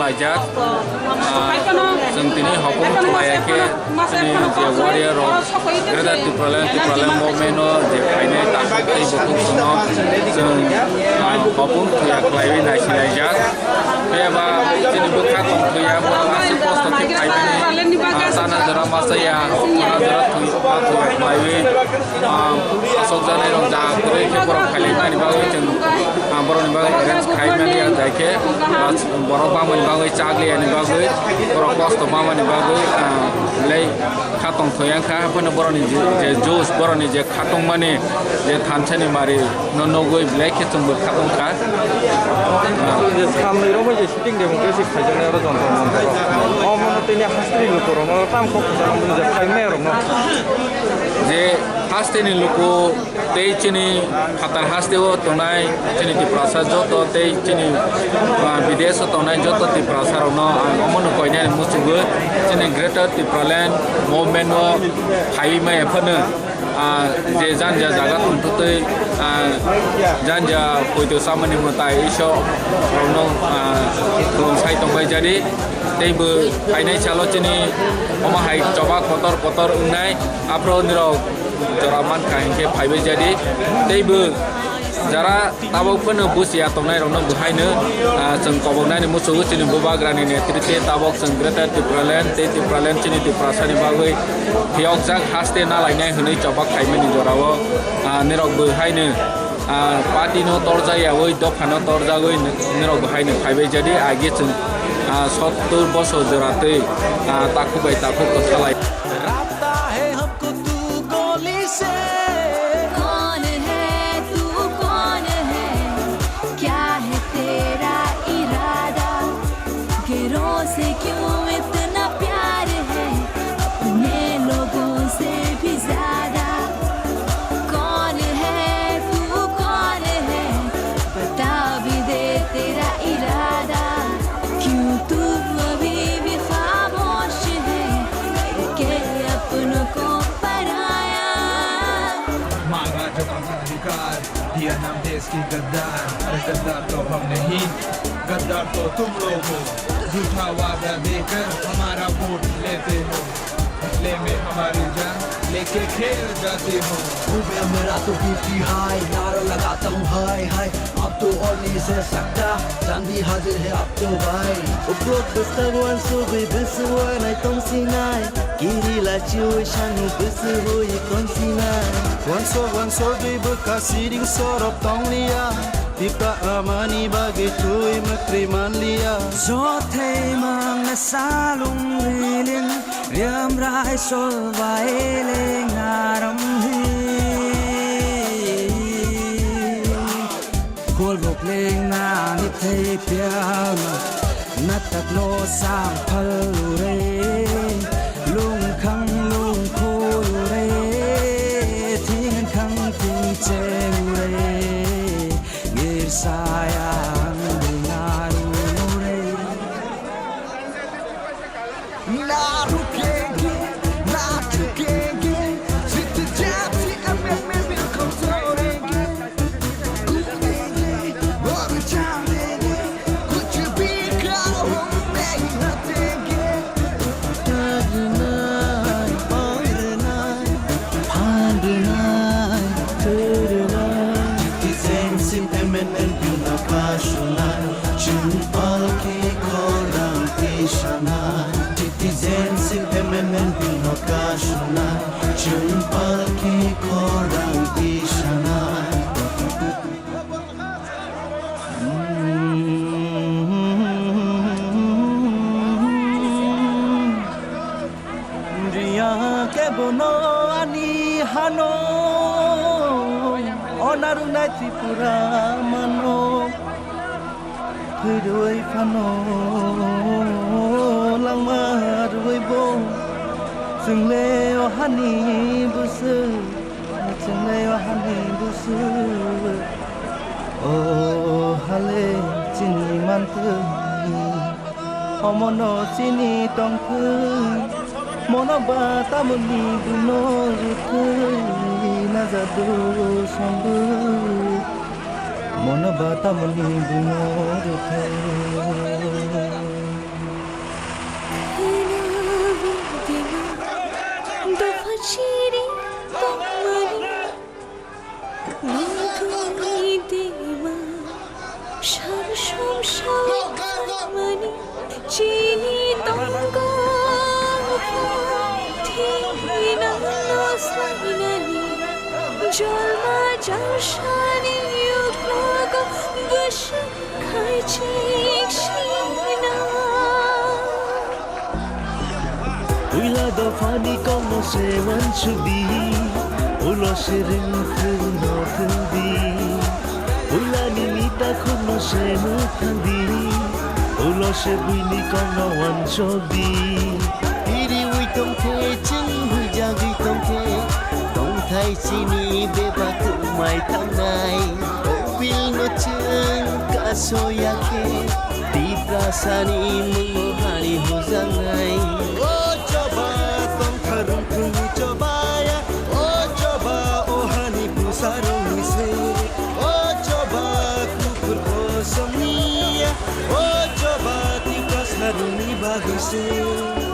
Lajak sentini hopung layaknya ini dia warrior gerada tipelan momeno dia ini tak Hopun tuya klaiwi na sinajak Beba jini bukha kong tuya Asi posta ti klaiwi Sana jara masaya Sana jara tuya klaiwi Asok jane rong jang Kuri ke borok khalima ni bagai jeng Borok ni bagai arrange khaima ni adake Borok bama ni bagai chagli ni bagai Borok posta bama ni bagai Lai khatong tuya kha Pena borok ni je jus Borok ni je khatong mani Je thanchani mari No goi black ke chung khatong kha Kam ni romo je shooting de mungkin sih kajian era contoh mungkin. Oh mana tanya hastri lu tu romo tam kok dalam benda je kaime romo. Je hastri ni luku tei chini khatar hastri wo tonai chini ti prasad joto tei chini bidesh tonai joto ti prasad rono amon ko nya musugu chini greater ti praland movement wo khai mai phane je janja jaga tuntute janja poito samani mutai iso rono tulung sai tongbai jadi teibu ainai chalo chini oma hai coba kotor unai apro niro joraman kainke phaibe jadi teibu jara tabok phono busia tongnai rono buhaino jeng kobonai ni musu chini bubagrani ne trite tabok jeng greater tipraland te tipraland chini tiprasani bagoi hiok jak haste na lainai hunai chobak khaimani jorawo nirok buhaino party no torjaya oi dofano torjagoi nirok buhaino phaibe jadi age jeng 70 বছর জোড়াতে তাকু by তাকু কথালাই दिया नाम देश की गद्दार अरे गद्दार तो हम नहीं गद्दार तो तुम लोग हो झूठा वादा देकर हमारा वोट लेते हो बदले में हमारी जान लेके खेल जाते हो ऊपर मेरा तो बीपी हाई नारा लगाता हूँ हाय हाय अब तो और नहीं सह सकता चांदी हाजिर है अब तो भाई उपरोक्त बस्तागवान सोबे बस हुआ नहीं तुम सी नाई kiri la cioi shanu besu hoi konsinai wan so dui bekasi ding sorop tong lia tipa amani bagi tui metri man lia zo thei mang na salung rilin riam rai sol vai le ngaram hi kol bok leng na ni thei piama natak no sang phal re lung khang lung khu re thing khang thing cheng re ngir sayang ngaru re na ru kenge na tu kenge sit jap si mm me kom sorenge kenge war changenge kuch bhi karo nahi natenge hano onarunai tripura mano khidoi phano langmar bo sungle ohani busu sungle ohani busu oh hale chini mantu omono chini tongku mono bata muni duno rukai nazado sambu mono bata muni duno rukai Uila da fani como se manchubi Ulo se rinfu no fundi Uila nilita como se mukandi Ulo se buini como wanchobi Iri ui tong ke ching hui jagi tong ke Tong thai chini beba kumai tang nai Obil no cheng kaso yake Di prasani mungo hari huzang nai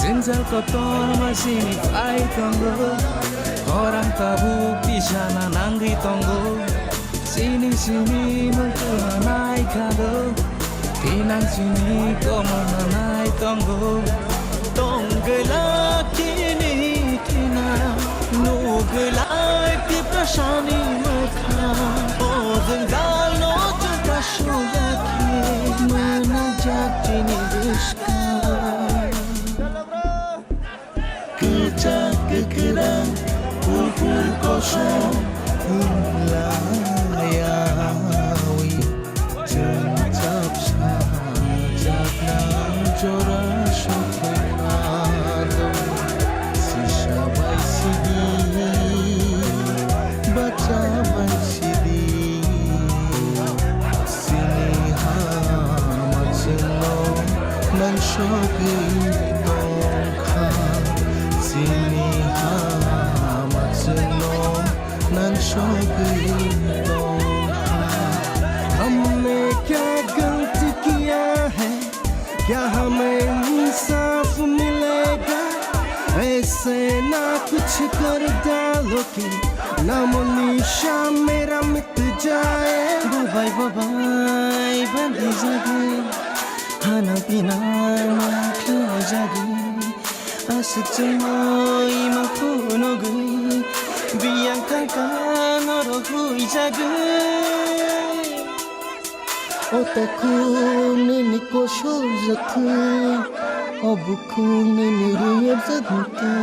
Zinjal kotor masih ai tonggo Orang tabuk di sana nangri tonggo Sini mungkin naik kado Tinang sini komo naik tonggo Tonggela kini tina Nugela di prasani makha Oh zengal no jata shoyaki Menajak tini duska Kecak kekerang Pupur kosong Ulayawi Jencap sajak nang jorah syukur Sisa baik sidi Baca baik sidi Sini hamat senong Nan syukur tongka Sini hamat senong Nan syukur tongka Humne kya galti kiya hai क्या हमें इंसाफ मिलेगा ऐसे ना कुछ कर डालो कि नाम निशा मेरा मिट जाए बाबाई बाबाई बंदी जगे खाना पीना खो जागे आशिक चमोई मखोनो गई बियांग कान और हुई जागे Otaku nini koshol zakı Abuku nini rüyab zakmıtı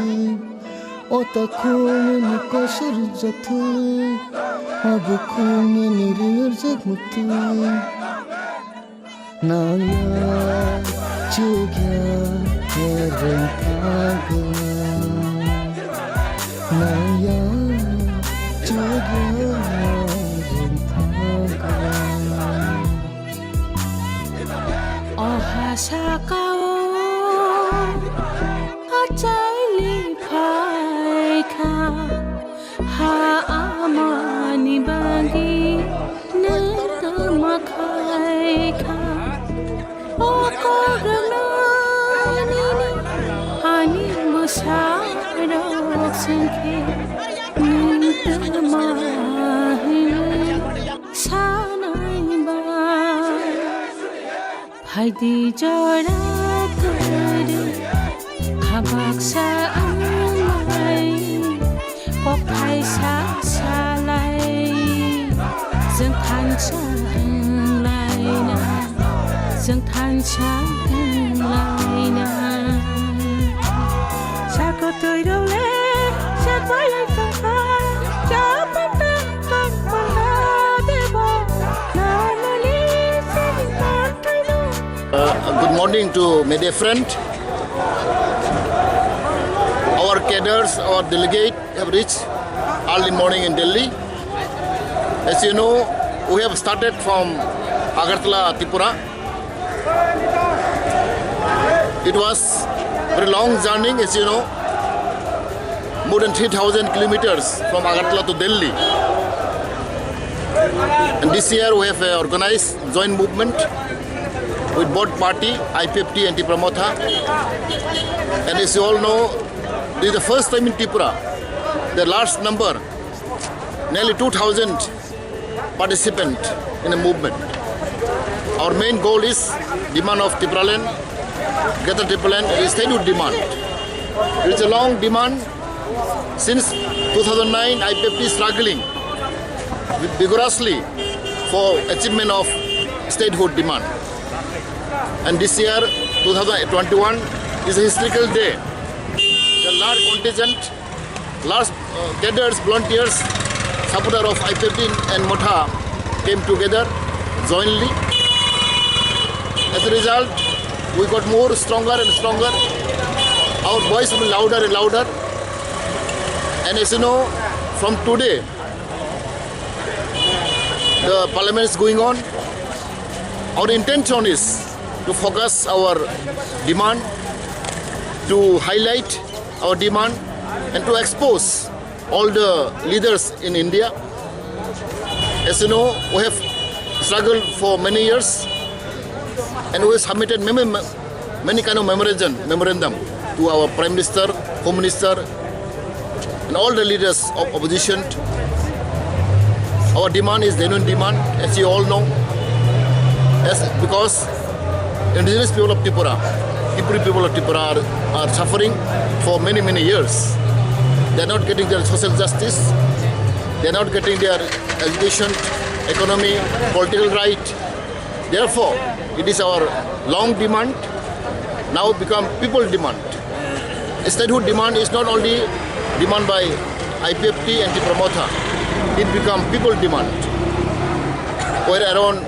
Otaku nini koshol zakı Abuku nini rüyab zakmıtı Naya chugya herin kaga Naya chugya herin kaga Ohasakao Achaili paika Ha amani bagi Neta makaika Okoranani Hani musarok sengke Neta mahili Sanai ba Haydi jara kuru Habak sa amay Popay sa salay Dâng than sa lay na Dâng than sa lay na Sa có tươi đâu lên Sa với lại phẳng phá Cha bắt ta con bằng ta để bỏ Nào mà lý sẽ hình phạt thay đổi Good morning to my dear friend. Our cadres, our delegate have reached early morning in Delhi. As you know, we have started from Agartala, Tripura. It was a very long journey, as you know, more than 3,000 kilometers from Agartala to Delhi. And this year we have organized joint movement with both party, IPFT and Tipramotha. And as you all know, this is the first time in Tripura, the large number nearly 2,000 participants in the movement. Our main goal is demand of Triplaland, Greater Triplaland is statehood demand. It is a long demand. Since 2009, IPFT is struggling vigorously for achievement of statehood demand. And this year, 2021, is a historical day. The large contingent, large cadres, volunteers, supporters of IPFT and MOTA came together jointly. As a result, we got more stronger and stronger. Our voice will be louder and louder. And as you know, from today, the parliament is going on. Our intention is to focus our demand, to highlight our demand, and to expose all the leaders in India. As you know, we have struggled for many years, and we have submitted many kind of memorandum to our Prime Minister, Home Minister, and all the leaders of opposition. Our demand is genuine demand, as you all know, because indigenous people of Tripura, people of Tripura are suffering for many years. They are not getting their social justice, they are not getting their education, economy, political right. Therefore, it is our long demand, now become people demand. Statehood demand is not only demand by IPFT and Tripura MOTA, it become people demand. Where around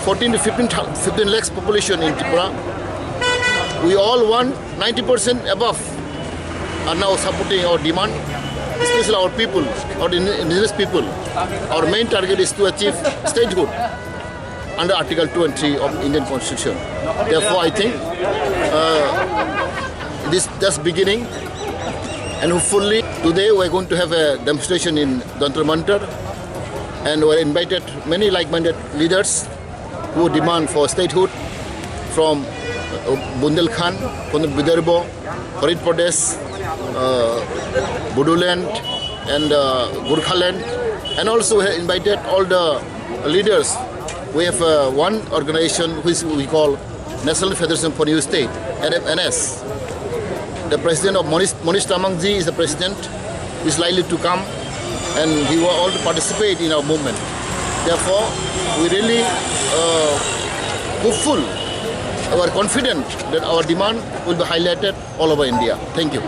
14 to 15 lakhs population in Tripura, we all want 90% above are now supporting our demand, especially our people, our indigenous people. Our main target is to achieve statehood under Article 2 and 3 of Indian Constitution. Therefore, I think it is just beginning, and hopefully today we are going to have a demonstration in Jantar Mantar, and we are invited many like-minded leaders who demand for statehood from Bundelkhand, from Vidarbha, Harid Pradesh, Bodoland, and Gorkhaland, and also we have invited all the leaders. We have one organization which we call National Federation for New State, NFNS. The president of Monish Tamangji is the president, is likely to come, and he will all participate in our movement. Therefore, we really hopeful, we are confident that our demand will be highlighted all over India. Thank you.